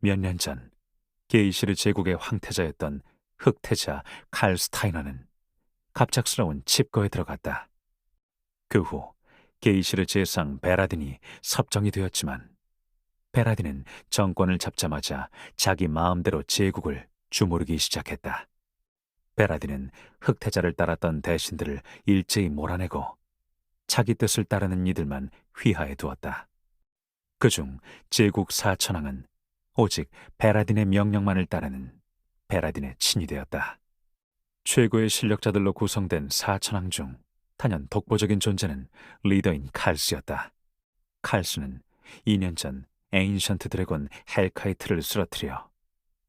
몇 년 전 게이시르 제국의 황태자였던 흑태자 칼스타이너는 갑작스러운 칩거에 들어갔다. 그 후 게이시르 제상 베라딘이 섭정이 되었지만 베라딘은 정권을 잡자마자 자기 마음대로 제국을 주무르기 시작했다. 베라딘은 흑태자를 따랐던 대신들을 일제히 몰아내고 자기 뜻을 따르는 이들만 휘하에 두었다. 그중 제국 4천왕은 오직 베라딘의 명령만을 따르는 베라딘의 친이 되었다. 최고의 실력자들로 구성된 4천왕 중 단연 독보적인 존재는 리더인 칼스였다. 칼스는 2년 전 에인션트 드래곤 헬카이트를 쓰러뜨려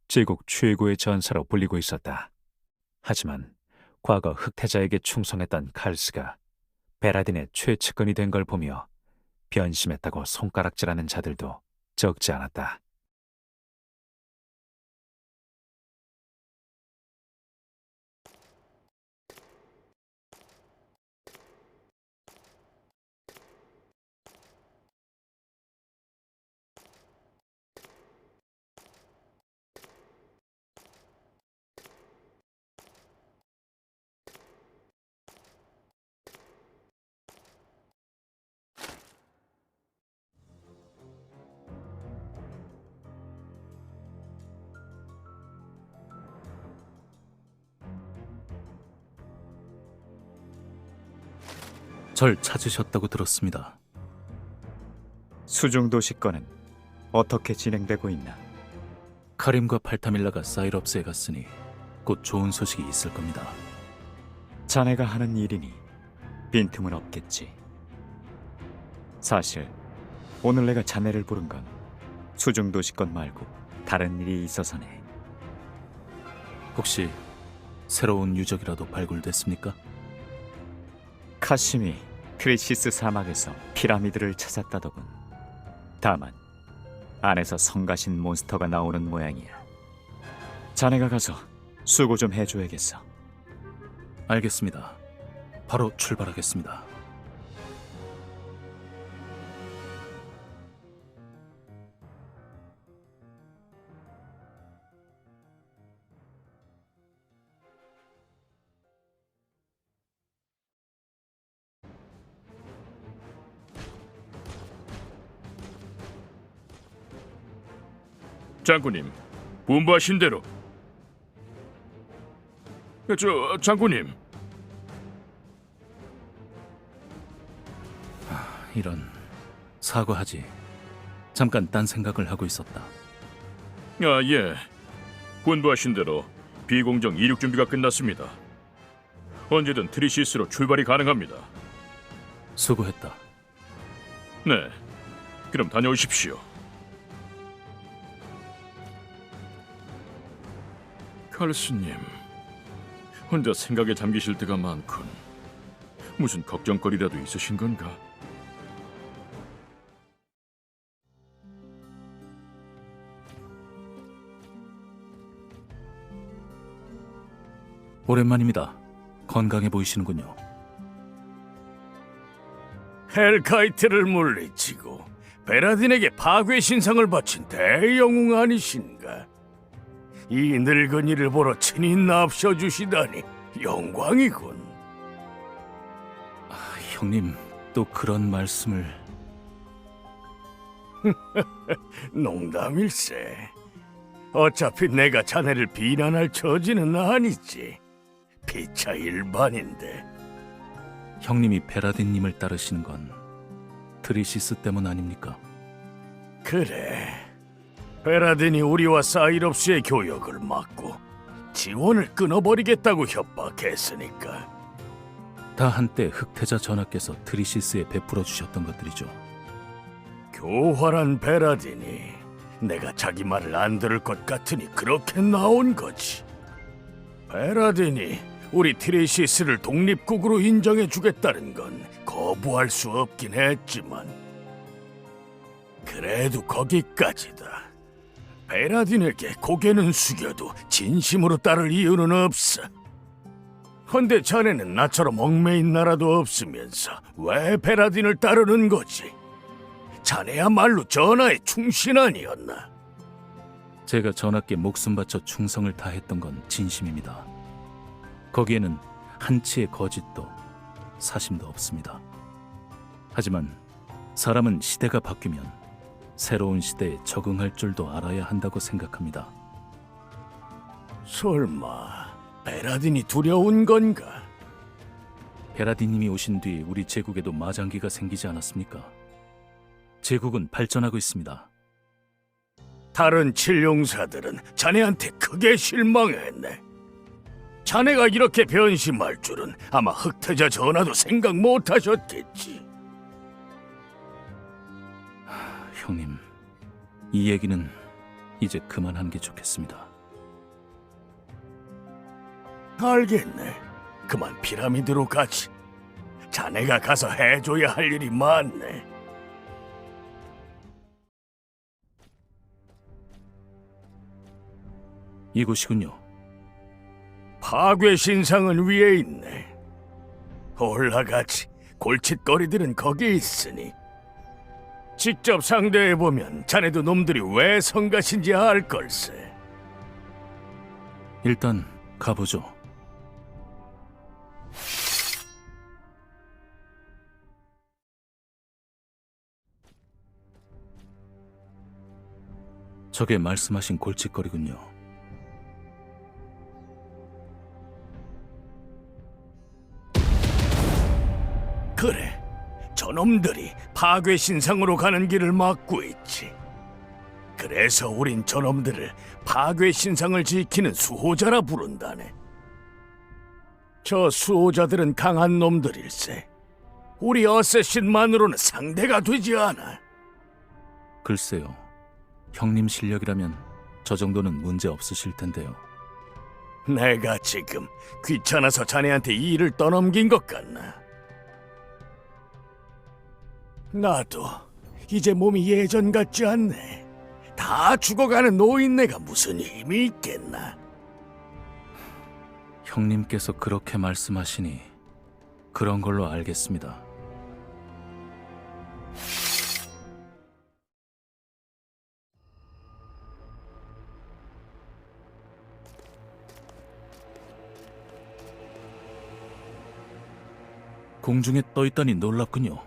제국 최고의 전사로 불리고 있었다. 하지만 과거 흑태자에게 충성했던 칼스가 베라딘의 최측근이 된 걸 보며 변심했다고 손가락질하는 자들도 적지 않았다. 절 찾으셨다고 들었습니다. 수중도시권은 어떻게 진행되고 있나? 카림과 팔타밀라가 사이럽스에 갔으니 곧 좋은 소식이 있을 겁니다. 자네가 하는 일이니 빈틈은 없겠지. 사실 오늘 내가 자네를 부른 건 수중도시권 말고 다른 일이 있어서네. 혹시 새로운 유적이라도 발굴됐습니까? 카심이 크리시스 사막에서 피라미드를 찾았다더군. 다만 안에서 성가신 몬스터가 나오는 모양이야. 자네가 가서 수고 좀 해줘야겠어. 알겠습니다. 바로 출발하겠습니다. 장군님, 분부하신 대로. 장군님. 이런, 사과하지. 잠깐 딴 생각을 하고 있었다. 아, 예. 분부하신 대로 비공정 이륙 준비가 끝났습니다. 언제든 트리시스로 출발이 가능합니다. 수고했다. 네. 그럼 다녀오십시오. 칼스님, 혼자 생각에 잠기실 때가 많군. 무슨 걱정거리라도 있으신 건가? 오랜만입니다. 건강해 보이시는군요. 헬카이트를 물리치고 베라딘에게 파괴 신상을 바친 대영웅 아니신가? 이 늙은이를 보러 친히 납셔주시다니 영광이군. 형님, 또 그런 말씀을... 농담일세. 어차피 내가 자네를 비난할 처지는 아니지. 피차 일반인데. 형님이 베라딘님을 따르시는 건 트리시스 때문 아닙니까? 그래. 베라딘이 우리와 사이럽스의 교역을 막고 지원을 끊어버리겠다고 협박했으니까. 다 한때 흑태자 전하께서 트리시스에 베풀어 주셨던 것들이죠. 교활한 베라딘이 내가 자기 말을 안 들을 것 같으니 그렇게 나온 거지. 베라딘이 우리 트리시스를 독립국으로 인정해주겠다는 건 거부할 수 없긴 했지만 그래도 거기까지다. 베라딘에게 고개는 숙여도 진심으로 따를 이유는 없어. 헌데 자네는 나처럼 얽매인 나라도 없으면서 왜 베라딘을 따르는 거지? 자네야말로 전하의 충신 아니었나? 제가 전하께 목숨 바쳐 충성을 다했던 건 진심입니다. 거기에는 한치의 거짓도 사심도 없습니다. 하지만 사람은 시대가 바뀌면 새로운 시대에 적응할 줄도 알아야 한다고 생각합니다. 설마 베라딘이 두려운 건가? 베라딘님이 오신 뒤 우리 제국에도 마장기가 생기지 않았습니까? 제국은 발전하고 있습니다. 다른 칠룡사들은 자네한테 크게 실망했네. 자네가 이렇게 변심할 줄은 아마 흑태자 전하도 생각 못하셨겠지. 형님, 이 얘기는 이제 그만하는 게 좋겠습니다. 알겠네. 그만 피라미드로 가지. 자네가 가서 해줘야 할 일이 많네. 이곳이군요. 파괴 신상은 위에 있네. 올라가지. 골칫거리들은 거기 있으니 직접 상대해보면 자네도 놈들이 왜 성가신지 알 걸세. 일단 가보죠. 저게 말씀하신 골칫거리군요. 그래, 저놈들이 파괴 신상으로 가는 길을 막고 있지. 그래서 우린 저놈들을 파괴 신상을 지키는 수호자라 부른다네. 저 수호자들은 강한 놈들일세. 우리 어쌔신만으로는 상대가 되지 않아. 글쎄요. 형님 실력이라면 저 정도는 문제 없으실 텐데요. 내가 지금 귀찮아서 자네한테 이 일을 떠넘긴 것 같나? 나도 이제 몸이 예전 같지 않네. 다 죽어가는 노인네가 무슨 힘이 있겠나? 형님께서 그렇게 말씀하시니 그런 걸로 알겠습니다. 공중에 떠 있다니 놀랍군요.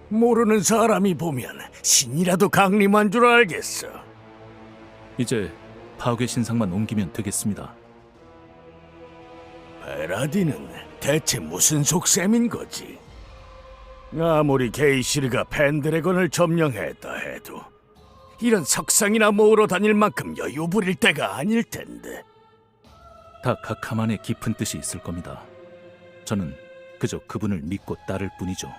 모르는 사람이 보면 신이라도 강림한 줄 알겠어. 이제 파괴 신상만 옮기면 되겠습니다. 베라딘은 대체 무슨 속셈인 거지? 아무리 게이시르가 펜드래곤을 점령했다 해도 이런 석상이나 모으러 다닐 만큼 여유 부릴 때가 아닐 텐데. 다 각하만의 깊은 뜻이 있을 겁니다. 저는 그저 그분을 믿고 따를 뿐이죠.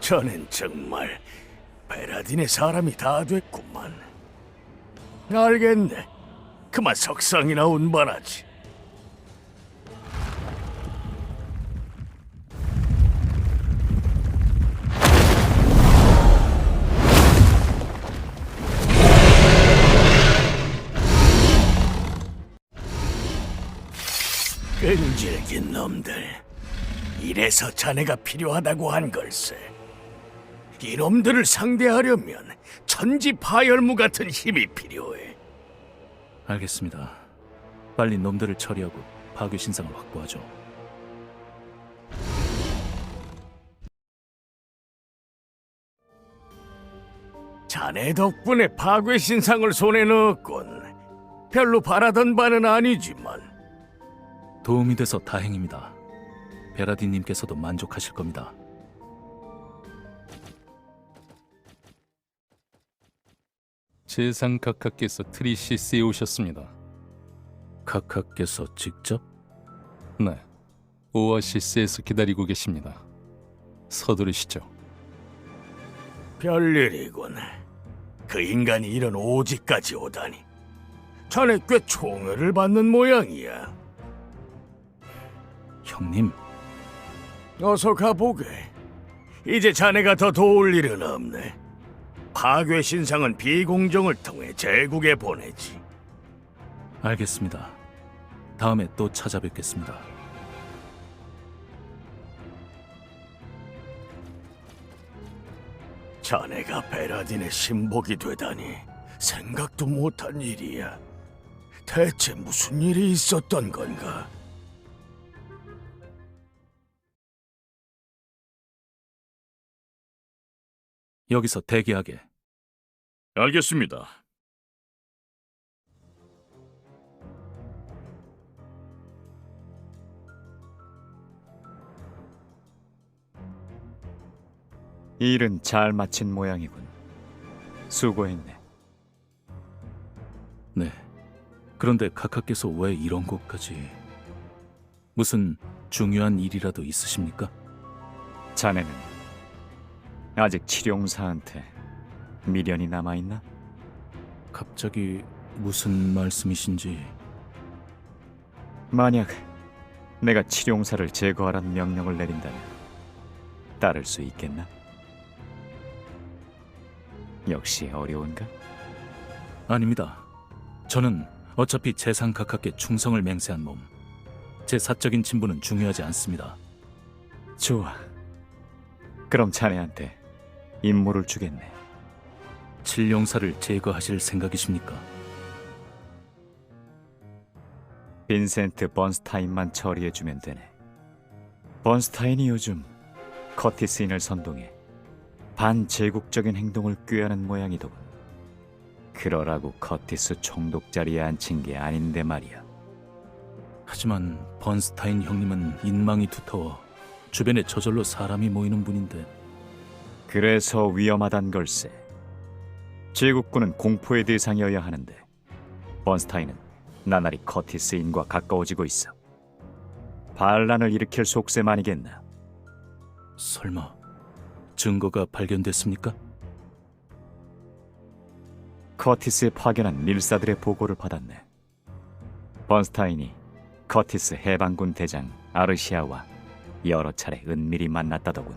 저는 정말 베라딘의 사람이 다 됐구만. 알겠네. 그만 석상이나 운반하지. 끈질긴 놈들. 이래서 자네가 필요하다고 한 걸세. 이놈들을 상대하려면 천지파열무 같은 힘이 필요해. 알겠습니다. 빨리 놈들을 처리하고 파괴 신상을 확보하죠. 자네 덕분에 파괴 신상을 손에 넣었군. 별로 바라던 바는 아니지만. 도움이 돼서 다행입니다. 베라딘님께서도 만족하실 겁니다. 재상 각하께서 트리시스에 오셨습니다. 각하께서 직접? 네, 오아시스에서 기다리고 계십니다. 서두르시죠. 별일이군. 그 인간이 이런 오지까지 오다니. 자네 꽤 총애를 받는 모양이야. 형님, 어서 가보게. 이제 자네가 더 도울 일은 없네. 파괴 신상은 비공정을 통해 제국에 보내지. 알겠습니다. 다음에 또 찾아뵙겠습니다. 자네가 베라딘의 신복이 되다니 생각도 못한 일이야. 대체 무슨 일이 있었던 건가? 여기서 대기하게. 알겠습니다. 이 일은 잘 마친 모양이군. 수고했네. 네. 그런데 각하께서 왜 이런 곳까지... 무슨 중요한 일이라도 있으십니까? 자네는 아직 치룡사한테 미련이 남아있나? 갑자기 무슨 말씀이신지... 만약 내가 치룡사를 제거하라는 명령을 내린다면 따를 수 있겠나? 역시 어려운가? 아닙니다. 저는 어차피 재상 각하께 충성을 맹세한 몸. 제 사적인 친분은 중요하지 않습니다. 좋아. 그럼 자네한테 임무를 주겠네. 칠룡사를 제거하실 생각이십니까? 빈센트 번스타인만 처리해주면 되네. 번스타인이 요즘 커티스인을 선동해 반제국적인 행동을 꾀하는 모양이더군. 그러라고 커티스 총독 자리에 앉힌 게 아닌데 말이야. 하지만 번스타인 형님은 인망이 두터워 주변에 저절로 사람이 모이는 분인데. 그래서 위험하단 걸세. 제국군은 공포의 대상이어야 하는데 번스타인은 나날이 커티스인과 가까워지고 있어. 반란을 일으킬 속셈 아니겠나? 설마 증거가 발견됐습니까? 커티스에 파견한 밀사들의 보고를 받았네. 번스타인이 커티스 해방군 대장 아르시아와 여러 차례 은밀히 만났다더군.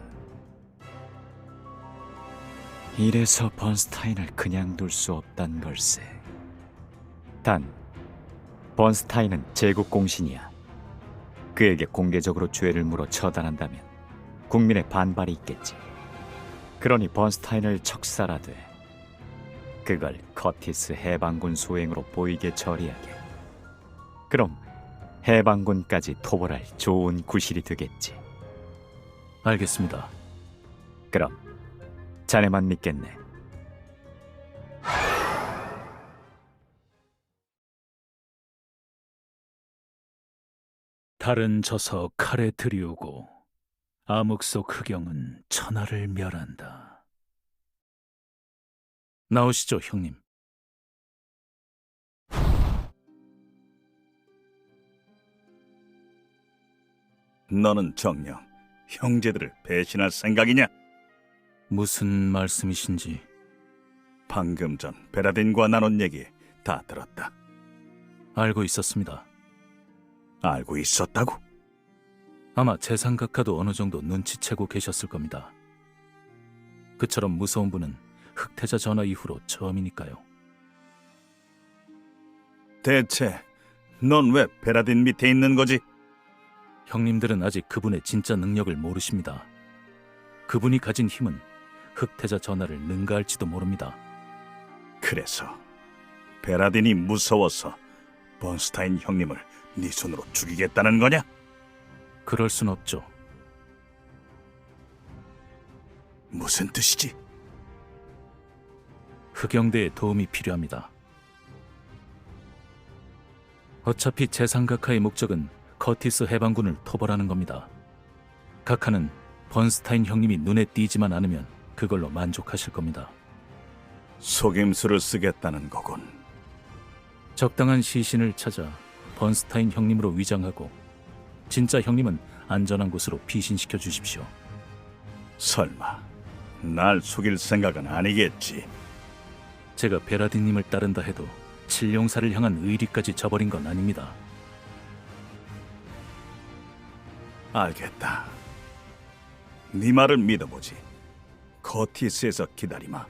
이래서 번스타인을 그냥 둘 수 없단 걸세. 단 번스타인은 제국 공신이야. 그에게 공개적으로 죄를 물어 처단한다면 국민의 반발이 있겠지. 그러니 번스타인을 척살하되 그걸 커티스 해방군 소행으로 보이게 처리하게. 그럼 해방군까지 토벌할 좋은 구실이 되겠지. 알겠습니다. 그럼 자네만 믿겠네. 달은 져서 칼에 들이우고 암흑 속 흑영은 천하를 멸한다. 나오시죠, 형님. 너는 정녕 형제들을 배신할 생각이냐? 무슨 말씀이신지. 방금 전 베라딘과 나눈 얘기 다 들었다. 알고 있었습니다. 알고 있었다고? 아마 재상각하도 어느 정도 눈치채고 계셨을 겁니다. 그처럼 무서운 분은 흑태자 전화 이후로 처음이니까요. 대체 넌 왜 베라딘 밑에 있는 거지? 형님들은 아직 그분의 진짜 능력을 모르십니다. 그분이 가진 힘은 흑태자 전하를 능가할지도 모릅니다. 그래서 베라딘이 무서워서 번스타인 형님을 네 손으로 죽이겠다는 거냐? 그럴 순 없죠. 무슨 뜻이지? 흑영대의 도움이 필요합니다. 어차피 재상각하의 목적은 커티스 해방군을 토벌하는 겁니다. 각하는 번스타인 형님이 눈에 띄지만 않으면 그걸로 만족하실 겁니다. 속임수를 쓰겠다는 거군. 적당한 시신을 찾아 번스타인 형님으로 위장하고 진짜 형님은 안전한 곳으로 피신시켜 주십시오. 설마 날 속일 생각은 아니겠지? 제가 베라딘님을 따른다 해도 칠룡사를 향한 의리까지 저버린 건 아닙니다. 알겠다. 네 말을 믿어보지. 커티스에서 기다리마.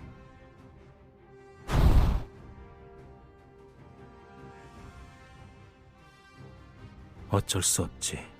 어쩔 수 없지.